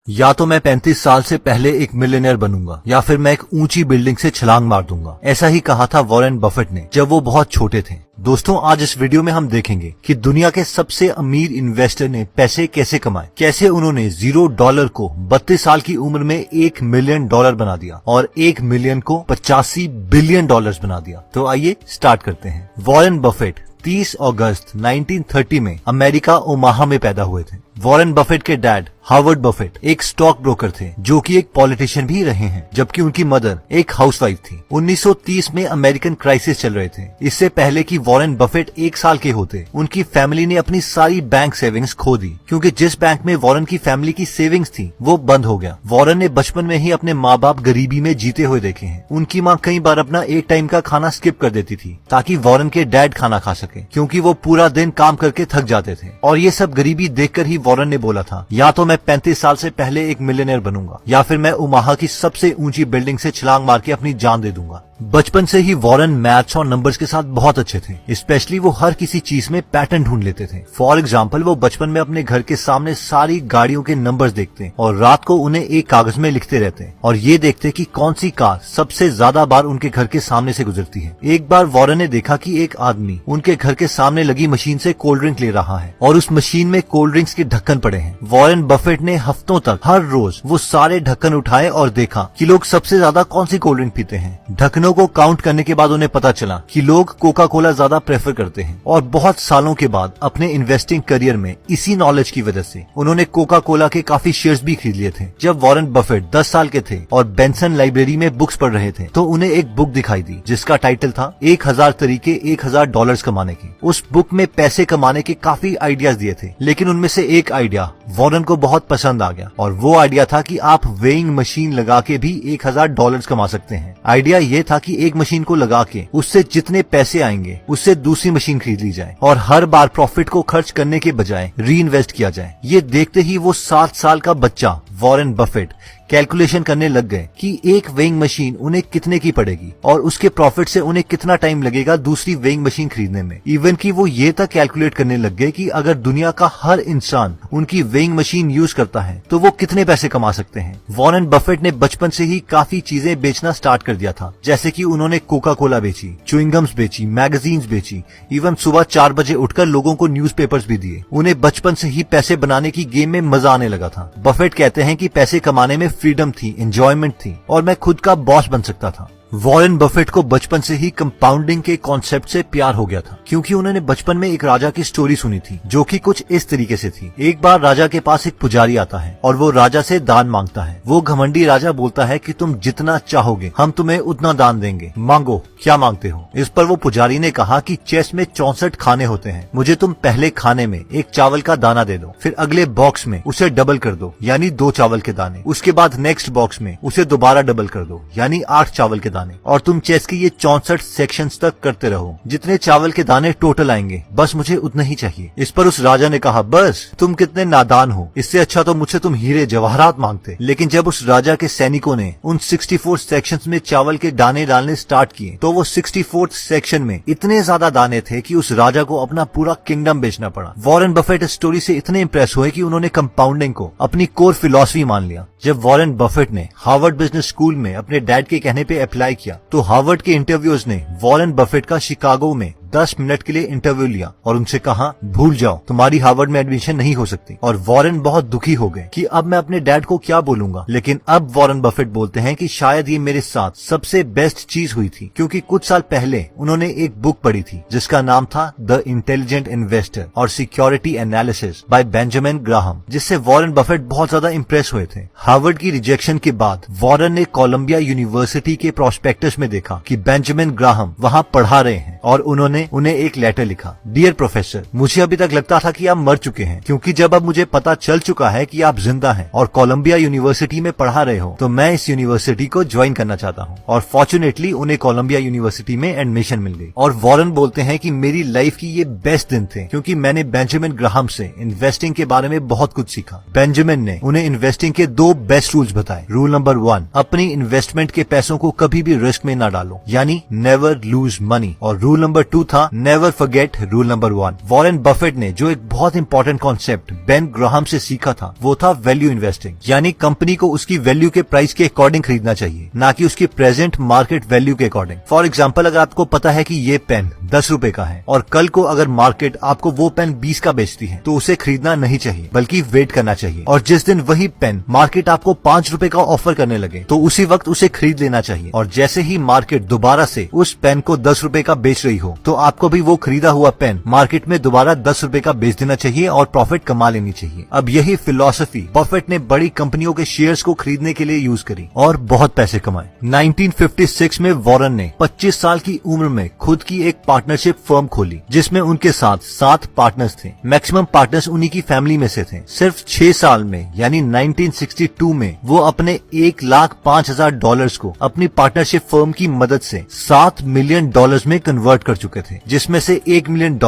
या तो मैं 35 साल से पहले एक मिलियनेयर बनूंगा या फिर मैं एक ऊंची बिल्डिंग से छलांग मार दूंगा। ऐसा ही कहा था वॉरेन बफेट ने जब वो बहुत छोटे थे। दोस्तों, आज इस वीडियो में हम देखेंगे कि दुनिया के सबसे अमीर इन्वेस्टर ने पैसे कैसे कमाए, कैसे उन्होंने $0 को 32 साल की उम्र में $1 मिलियन बना दिया और 1 मिलियन को $85 बिलियन बना दिया। तो आइए स्टार्ट करते हैं। वॉरेन बफेट 30 अगस्त 1930 में अमेरिका ओमाहा में पैदा हुए थे। वॉरेन बफेट के डैड हार्वर्ड बफेट एक स्टॉक ब्रोकर थे जो कि एक पॉलिटिशियन भी रहे हैं, जबकि उनकी मदर एक हाउसवाइफ थी। 1930 में अमेरिकन क्राइसिस चल रहे थे। इससे पहले कि वॉरेन बफेट 1 साल के होते, उनकी फैमिली ने अपनी सारी बैंक सेविंग्स खो दी, क्योंकि जिस बैंक में वॉरेन की फैमिली की सेविंग्स थी वो बंद हो गया। वॉरेन ने बचपन में ही अपने माँ बाप गरीबी में जीते हुए देखे हैं। उनकी माँ कई बार अपना एक टाइम का खाना स्किप कर देती थी ताकि वॉरेन के डैड खाना खा सके, क्योंकि वो पूरा दिन काम करके थक जाते थे। और ये सब गरीबी देखकर ही वॉरेन ने बोला था, या तो मैं 35 साल से पहले एक मिलियनेयर बनूंगा या फिर मैं ओमाहा की सबसे ऊंची बिल्डिंग से छलांग मार के अपनी जान दे दूंगा। बचपन से ही वॉरेन मैथ्स और नंबर्स के साथ बहुत अच्छे थे। स्पेशली वो हर किसी चीज में पैटर्न ढूंढ लेते थे। फॉर एग्जाम्पल, वो बचपन में अपने घर के सामने सारी गाड़ियों के नंबर्स देखते और रात को उन्हें एक कागज में लिखते रहते और ये देखते कि कौन सी कार सबसे ज्यादा बार उनके घर के सामने से गुजरती है। एक बार वॉरेन ने देखा कि एक आदमी उनके घर के सामने लगी मशीन से कोल्ड ड्रिंक ले रहा है और उस मशीन में कोल्ड ड्रिंक्स के ढक्कन पड़े हैं। वॉरेन बफेट ने हफ्तों तक हर रोज वो सारे ढक्कन उठाए और देखा कि लोग सबसे ज्यादा कौन सी कोल्ड ड्रिंक पीते हैं। ढक्कनों को काउंट करने के बाद उन्हें पता चला कि लोग कोका कोला ज्यादा प्रेफर करते हैं। और बहुत सालों के बाद अपने इन्वेस्टिंग करियर में इसी नॉलेज की वजह से उन्होंने कोका कोला के काफी शेयर्स भी खरीद लिए थे। जब वॉरेन बफेट 10 साल के थे और बेंसन लाइब्रेरी में बुक्स पढ़ रहे थे तो उन्हें एक बुक दिखाई दी जिसका टाइटल था 1000 तरीके $1000 कमाने के। उस बुक में पैसे कमाने के काफी आइडियाज दिए थे, लेकिन उनमें से एक आइडिया वॉरेन को बहुत पसंद आ गया और वो आइडिया था कि आप वेइंग मशीन लगा के भी $1000 कमा सकते हैं। आइडिया ये था कि एक मशीन को लगा के उससे जितने पैसे आएंगे उससे दूसरी मशीन खरीद ली जाए और हर बार प्रॉफिट को खर्च करने के बजाय री इन्वेस्ट किया जाए। ये देखते ही वो 7 साल का बच्चा वॉरेन बफेट कैलकुलेशन करने लग गए कि एक वेइंग मशीन उन्हें कितने की पड़ेगी और उसके प्रॉफिट से उन्हें कितना टाइम लगेगा दूसरी वेइंग मशीन खरीदने में। इवन कि वो ये तक कैलकुलेट करने लग गए कि अगर दुनिया का हर इंसान उनकी वेइंग मशीन यूज करता है तो वो कितने पैसे कमा सकते हैं। वॉरेन बफेट ने बचपन से ही काफी चीजें बेचना स्टार्ट कर दिया था, जैसे कि उन्होंने कोका कोला बेची, च्युइंगम्स बेची, मैगजीन्स बेची, इवन सुबह 4 बजे उठकर लोगों को न्यूज़पेपर्स भी दिए। उन्हें बचपन से ही पैसे बनाने की गेम में मजा आने लगा था। बफेट कहते हैं कि पैसे कमाने में फ्रीडम थी, एंजॉयमेंट थी और मैं खुद का बॉस बन सकता था। वॉरेन बफेट को बचपन से ही कंपाउंडिंग के कॉन्सेप्ट से प्यार हो गया था, क्योंकि उन्होंने बचपन में एक राजा की स्टोरी सुनी थी जो कि कुछ इस तरीके से थी। एक बार राजा के पास एक पुजारी आता है और वो राजा से दान मांगता है। वो घमंडी राजा बोलता है कि तुम जितना चाहोगे हम तुम्हें उतना दान देंगे, मांगो क्या मांगते हो। इस पर वो पुजारी ने कहा कि चेस में 64 खाने होते हैं, मुझे तुम पहले खाने में एक चावल का दाना दे दो, फिर अगले बॉक्स में उसे डबल कर दो यानी 2 चावल के दाने, उसके बाद नेक्स्ट बॉक्स में उसे दोबारा डबल कर दो यानी 8 चावल के दाने, और तुम चेस के ये 64 सेक्शंस तक करते रहो। जितने चावल के दाने टोटल आएंगे बस मुझे उतना ही चाहिए। इस पर उस राजा ने कहा, बस तुम कितने नादान हो, इससे अच्छा तो मुझसे तुम हीरे जवाहरात मांगते। लेकिन जब उस राजा के सैनिकों ने उन 64 सेक्शंस में चावल के दाने डालने स्टार्ट किए तो वो 64th सेक्शन में इतने ज्यादा दाने थे कि उस राजा को अपना पूरा किंगडम बेचना पड़ा। वॉरेन बफेट इस स्टोरी से इतने इंप्रेस हुए कि उन्होंने कंपाउंडिंग को अपनी कोर फिलॉसफी मान लिया। जब वॉरेन बफेट ने हार्वर्ड बिजनेस स्कूल में अपने डैड के कहने पे अप्लाई किया तो हार्वर्ड के इंटरव्यूअर्स ने वॉरेन बफेट का शिकागो में 10 मिनट के लिए इंटरव्यू लिया और उनसे कहा, भूल जाओ, तुम्हारी हार्वर्ड में एडमिशन नहीं हो सकती। और वॉरेन बहुत दुखी हो गए कि अब मैं अपने डैड को क्या बोलूंगा। लेकिन अब वॉरेन बफेट बोलते हैं कि शायद ये मेरे साथ सबसे बेस्ट चीज हुई थी, क्योंकि कुछ साल पहले उन्होंने एक बुक पढ़ी थी जिसका नाम था द इंटेलिजेंट इन्वेस्टर और security analysis bye Benjamin Graham, जिससे वॉरेन बफेट बहुत ज्यादा इंप्रेस हुए थे। हार्वर्ड की रिजेक्शन के बाद वॉरेन ने कोलंबिया यूनिवर्सिटी के प्रोस्पेक्टस में देखा कि बेंजामिन ग्राहम वहाँ पढ़ा रहे हैं और उन्होंने उन्हें एक लेटर लिखा, डियर प्रोफेसर, मुझे अभी तक लगता था कि आप मर चुके हैं, क्योंकि जब अब मुझे पता चल चुका है कि आप जिंदा हैं और कोलंबिया यूनिवर्सिटी में पढ़ा रहे हो तो मैं इस यूनिवर्सिटी को ज्वाइन करना चाहता हूँ। और फॉर्चुनेटली उन्हें कोलंबिया यूनिवर्सिटी में एडमिशन मिल गई। और वॉरेन बोलते हैं कि मेरी लाइफ की ये बेस्ट दिन थे, क्योंकि मैंने बेंजामिन ग्राहम से इन्वेस्टिंग के बारे में बहुत कुछ सीखा। बेंजामिन ने उन्हें इन्वेस्टिंग के 2 बेस्ट रूल्स बताए। रूल नंबर 1, अपनी इन्वेस्टमेंट के पैसों को कभी भी रिस्क में न डालो, यानी नेवर लूज मनी। और रूल नंबर 2 था never forget rule number 1। Warren Buffett ने जो एक बहुत इंपॉर्टेंट कॉन्सेप्ट बेन ग्राहम से सीखा था वो था वैल्यू इन्वेस्टिंग, यानी कंपनी को उसकी वैल्यू के प्राइस के अकॉर्डिंग खरीदना चाहिए, ना कि उसकी प्रेजेंट मार्केट वैल्यू के अकॉर्डिंग। फॉर एग्जाम्पल, अगर आपको पता है कि ये पेन 10 रुपए का है और कल को अगर मार्केट आपको वो पेन 20 का बेचती है तो उसे खरीदना नहीं चाहिए बल्कि वेट करना चाहिए, और जिस दिन वही पेन मार्केट आपको 5 रुपए का ऑफर करने लगे तो उसी वक्त उसे खरीद लेना चाहिए। और जैसे ही मार्केट दोबारा से उस पेन को 10 रुपए का बेच रही हो तो आपको भी वो खरीदा हुआ पेन मार्केट में दोबारा 10 रुपए का बेच देना चाहिए और प्रॉफिट कमा लेनी चाहिए। अब यही फिलॉसफी बफेट ने बड़ी कंपनियों के शेयर्स को खरीदने के लिए यूज करी और बहुत पैसे कमाए। 1956 में वॉरेन ने 25 साल की उम्र में खुद की एक पार्टनरशिप फर्म खोली जिसमें उनके साथ 7 पार्टनर्स थे। मैक्सिमम पार्टनर्स उन्हीं की फैमिली में से थे। सिर्फ 6 साल में यानी 1962 में वो अपने $1,05,000 को अपनी पार्टनरशिप फर्म की मदद से $7 मिलियन में कन्वर्ट कर चुके थे, जिसमें से $1 मिलियन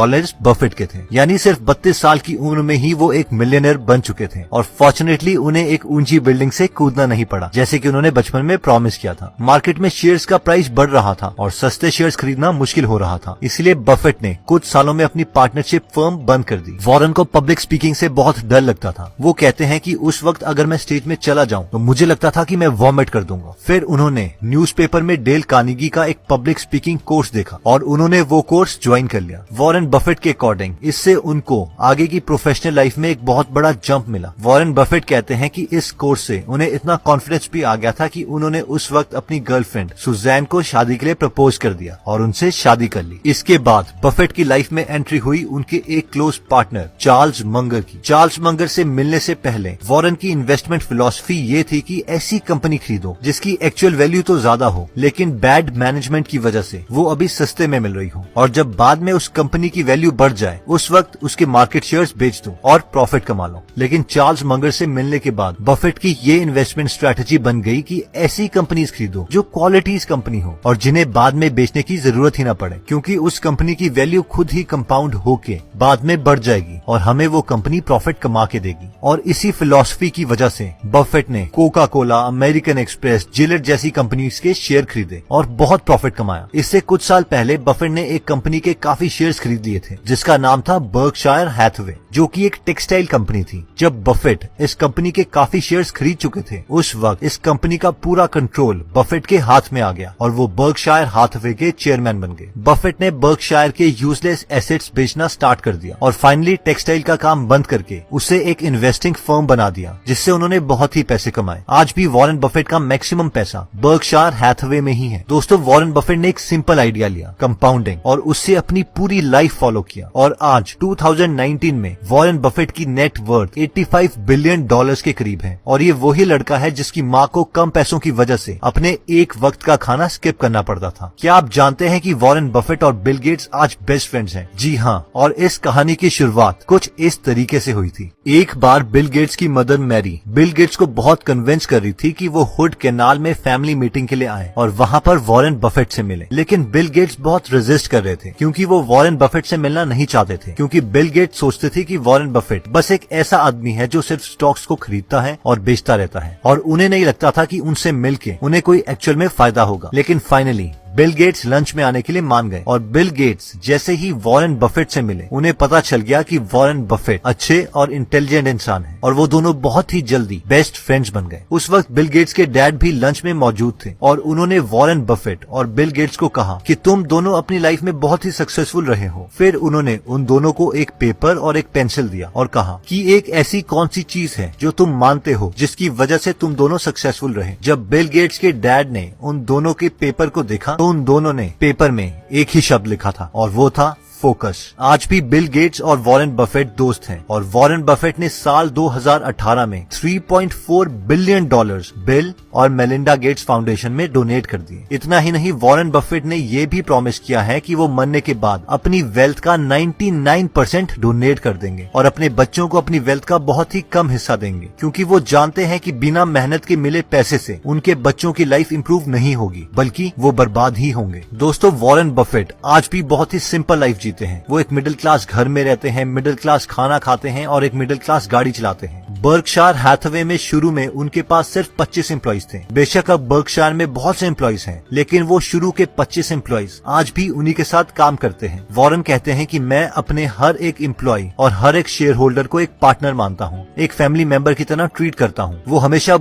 बफेट के थे। यानी सिर्फ 32 साल की उम्र में ही वो एक मिलियनर बन चुके थे। और फॉर्चुनेटली उन्हें एक ऊंची बिल्डिंग से कूदना नहीं पड़ा जैसे कि उन्होंने बचपन में प्रॉमिस किया था। मार्केट में शेयर्स का प्राइस बढ़ रहा था और सस्ते शेयर्स खरीदना मुश्किल हो रहा था, इसलिए बफेट ने कुछ सालों में अपनी पार्टनरशिप फर्म बंद कर दी। वॉरेन को पब्लिक स्पीकिंग से बहुत डर लगता था। वो कहते हैं कि उस वक्त अगर मैं स्टेज में चला जाऊं तो मुझे लगता था कि मैं वॉमिट कर दूंगा। फिर उन्होंने न्यूज़पेपर में डेल कार्नेगी का एक पब्लिक स्पीकिंग कोर्स देखा और उन्होंने वो कोर्स ज्वाइन कर लिया। वॉरेन बफेट के अकॉर्डिंग इससे उनको आगे की प्रोफेशनल लाइफ में एक बहुत बड़ा जंप मिला। वॉरेन बफेट कहते हैं कि इस कोर्स से उन्हें इतना कॉन्फिडेंस भी आ गया था कि उन्होंने उस वक्त अपनी गर्लफ्रेंड सुजैन को शादी के लिए प्रपोज कर दिया और उनसे शादी कर ली। इसके बाद बफेट की लाइफ में एंट्री हुई उनके एक क्लोज पार्टनर चार्ल्स मंगर की। चार्ल्स मंगर से मिलने से पहले वॉरेन की इन्वेस्टमेंट फिलॉसफी ये थी कि ऐसी कंपनी खरीदो जिसकी एक्चुअल वैल्यू तो ज्यादा हो लेकिन बैड मैनेजमेंट की वजह से वो अभी सस्ते में मिल रही हो, और जब बाद में उस कंपनी की वैल्यू बढ़ जाए उस वक्त उसके मार्केट शेयर्स बेच दो और प्रॉफिट कमा लो। लेकिन चार्ल्स मंगर से मिलने के बाद बफेट की ये इन्वेस्टमेंट स्ट्रेटेजी बन गई कि ऐसी कंपनीज खरीदो जो क्वालिटीज कंपनी हो और जिन्हें बाद में बेचने की जरूरत ही न पड़े, क्योंकि उस कंपनी की वैल्यू खुद ही कंपाउंड होके बाद में बढ़ जाएगी और हमें वो कंपनी प्रॉफिट कमा के देगी। और इसी फिलॉसफी की वजह से बफेट ने Coca Cola, American express, Gillette जैसी कंपनीज के शेयर खरीदे और बहुत प्रॉफिट कमाया। इससे कुछ साल पहले बफेट ने एक कंपनी के काफी शेयर्स खरीद लिए थे जिसका नाम था बर्कशायर हैथवे, जो कि एक टेक्सटाइल कंपनी थी। जब बफेट इस कंपनी के काफी शेयर्स खरीद चुके थे उस वक्त इस कंपनी का पूरा कंट्रोल बफेट के हाथ में आ गया और वो बर्कशायर हैथवे के चेयरमैन बन गए। बफेट ने बर्कशायर के यूजलेस एसेट्स बेचना स्टार्ट कर दिया और फाइनली टेक्सटाइल का काम बंद करके उसे एक इन्वेस्टिंग फर्म बना दिया जिससे उन्होंने बहुत ही पैसे कमाए। आज भी वॉरेन बफेट का मैक्सिमम पैसा बर्कशायर हैथवे में ही है। दोस्तों, वॉरेन बफेट ने एक सिंपल आइडिया लिया, कंपाउंडिंग, और उससे अपनी पूरी लाइफ फॉलो किया और आज 2019 में वॉरेन बफेट की नेट वर्थ $85 बिलियन के करीब है। और ये वही लड़का है जिसकी माँ को कम पैसों की वजह से अपने एक वक्त का खाना स्किप करना पड़ता था। क्या आप जानते हैं कि वॉरेन बफेट और बिल गेट्स आज बेस्ट फ्रेंड्स हैं? जी हाँ, और इस कहानी की शुरुआत कुछ इस तरीके से हुई थी। एक बार बिल गेट्स की मदर मैरी बिल गेट्स को बहुत कन्विंस कर रही थी कि वो हुड कैनाल में फैमिली मीटिंग के लिए आए और वहाँ पर वॉरेन बफेट से मिले। लेकिन बिल गेट्स बहुत रेजिस्ट कर रहे थे क्योंकि वो वॉरेन बफेट से मिलना नहीं चाहते थे, क्योंकि बिल गेट्स सोचते थे कि वॉरेन बफेट बस एक ऐसा आदमी है जो सिर्फ स्टॉक्स को खरीदता है और बेचता रहता है, और उन्हें नहीं लगता था कि उनसे मिलके उन्हें कोई एक्चुअल में फायदा होगा। लेकिन फाइनली बिल गेट्स लंच में आने के लिए मान गए और बिल गेट्स जैसे ही वॉरेन बफेट से मिले उन्हें पता चल गया कि वॉरेन बफेट अच्छे और इंटेलिजेंट इंसान हैं और वो दोनों बहुत ही जल्दी बेस्ट फ्रेंड्स बन गए। उस वक्त बिल गेट्स के डैड भी लंच में मौजूद थे और उन्होंने वॉरेन बफेट और बिल गेट्स को कहा कि तुम दोनों अपनी लाइफ में बहुत ही सक्सेसफुल रहे हो। फिर उन्होंने उन दोनों को एक पेपर और एक पेंसिल दिया और कहा कि एक ऐसी कौन सी चीज है जो तुम मानते हो जिसकी वजह से तुम दोनों सक्सेसफुल रहे। जब बिल गेट्स के डैड ने उन दोनों के पेपर को देखा तो उन दोनों ने पेपर में एक ही शब्द लिखा था और वो था फोकस। आज भी बिल गेट्स और वॉरेन बफेट दोस्त हैं और वॉरेन बफेट ने साल 2018 में $3.4 बिलियन बिल और मेलिंडा गेट्स फाउंडेशन में डोनेट कर दिए। इतना ही नहीं, वॉरेन बफेट ने ये भी प्रॉमिस किया है कि वो मरने के बाद अपनी वेल्थ का 99% डोनेट कर देंगे और अपने बच्चों को अपनी वेल्थ का बहुत ही कम हिस्सा देंगे, क्योंकि वो जानते हैं कि बिना मेहनत के मिले पैसे से उनके बच्चों की लाइफ इंप्रूव नहीं होगी बल्कि वो बर्बाद ही होंगे। दोस्तों, वॉरेन बफेट आज भी बहुत ही सिंपल लाइफ जीते हैं। वो एक मिडिल क्लास घर में रहते हैं, मिडिल क्लास खाना खाते हैं और एक मिडिल क्लास गाड़ी चलाते हैं। बर्कशायर हैथवे में शुरू में उनके पास सिर्फ 25 एम्प्लॉइज थे। बेशक अब बर्कशायर में बहुत से एम्प्लॉइज हैं, लेकिन वो शुरू के 25 एम्प्लॉइज आज भी उन्हीं के साथ काम करते हैं। वॉरेन कहते हैं कि मैं अपने हर एक एम्प्लॉय और हर एक शेयर होल्डर को एक पार्टनर मानता हूँ, एक फैमिली मेंबर की तरह ट्रीट करता हूँ। वो हमेशा